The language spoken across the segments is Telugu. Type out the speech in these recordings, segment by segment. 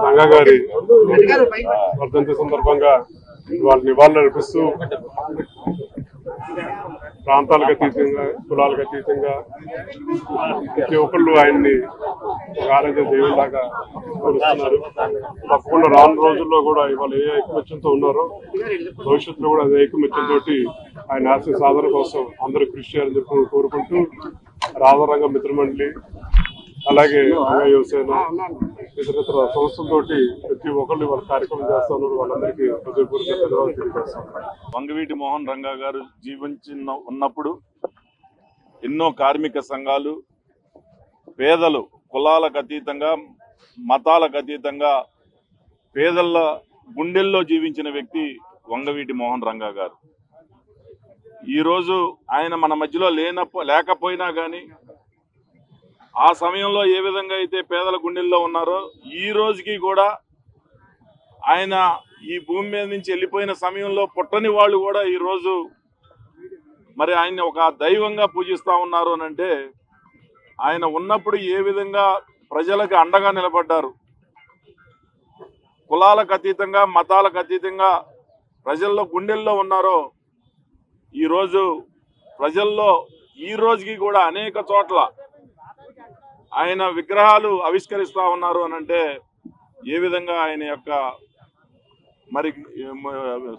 రంగా గారి వర్ధంతి సందర్భంగా వాళ్ళు నివాళులు అర్పిస్తూ ప్రాంతాలకు అతీతంగా కులాలకు అతీతంగా ప్రతి ఒక్కళ్ళు ఆయన్ని ఆరాధ్య దేవులాగా కొలుస్తున్నారు. తప్పకుండా రాను రోజుల్లో కూడా ఇవాళ ఏ ఐకమత్యంతో ఉన్నారో భవిష్యత్తులో కూడా అదే ఐకమత్యంతో ఆయన ఆశయ సాధన కోసం అందరూ కృషి చేయాలని చెప్పి కోరుకుంటూ రాధారంగ మిత్రమండలి అలాగే యువసేన ఇతర సంస్థలతోటి ప్రతి ఒక్కళ్ళు వాళ్ళ కార్యక్రమం చేస్తా ఉన్నారు. వాళ్ళందరికీ హృదయపూర్వక ధన్యవాదాలు తెలియజేస్తాం. వంగవీటి మోహన్ రంగా గారు ఉన్నప్పుడు ఎన్నో కార్మిక సంఘాలు పేదలు కులాలకు అతీతంగా మతాలకు అతీతంగా పేదల గుండెల్లో జీవించిన వ్యక్తి వంగవీటి మోహన్ రంగా గారు. ఈరోజు ఆయన మన మధ్యలో లేకపోయినా కానీ ఆ సమయంలో ఏ విధంగా అయితే పేదల గుండెల్లో ఉన్నారో ఈ రోజుకి కూడా ఆయన ఈ భూమి మీద నుంచి వెళ్ళిపోయిన సమయంలో పుట్టని వాళ్ళు కూడా ఈరోజు మరి ఆయన్ని ఒక దైవంగా పూజిస్తూ ఉన్నారు అని అంటే ఆయన ఉన్నప్పుడు ఏ విధంగా ప్రజలకు అండగా నిలబడ్డారు. కులాలకు అతీతంగా మతాలకు అతీతంగా ప్రజల్లో గుండెల్లో ఉన్నారో ఈరోజు ప్రజల్లో ఈ రోజుకి కూడా అనేక చోట్ల ఆయన విగ్రహాలు ఆవిష్కరిస్తూ ఉన్నారు అని అంటే ఏ విధంగా ఆయన యొక్క మరి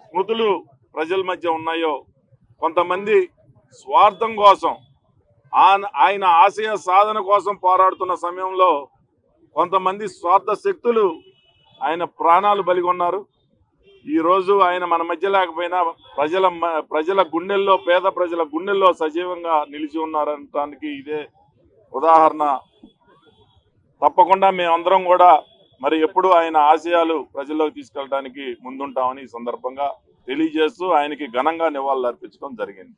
స్మృతులు ప్రజల మధ్య ఉన్నాయో. కొంతమంది స్వార్థం కోసం ఆయన ఆశయ సాధన కోసం పోరాడుతున్న సమయంలో కొంతమంది స్వార్థ శక్తులు ఆయన ప్రాణాలు బలిగొన్నారు. ఈరోజు ఆయన మన మధ్య లేకపోయినా ప్రజల గుండెల్లో పేద ప్రజల గుండెల్లో సజీవంగా నిలిచి ఉన్నారనటానికి ఇదే ఉదాహరణ. తప్పకుండా మేమందరం కూడా మరి ఎప్పుడు ఆయన ఆశయాలు ప్రజల్లోకి తీసుకెళ్ళడానికి ముందుంటామని ఈ సందర్భంగా తెలియజేస్తూ ఆయనకి ఘనంగా నివాళులు అర్పించడం జరిగింది.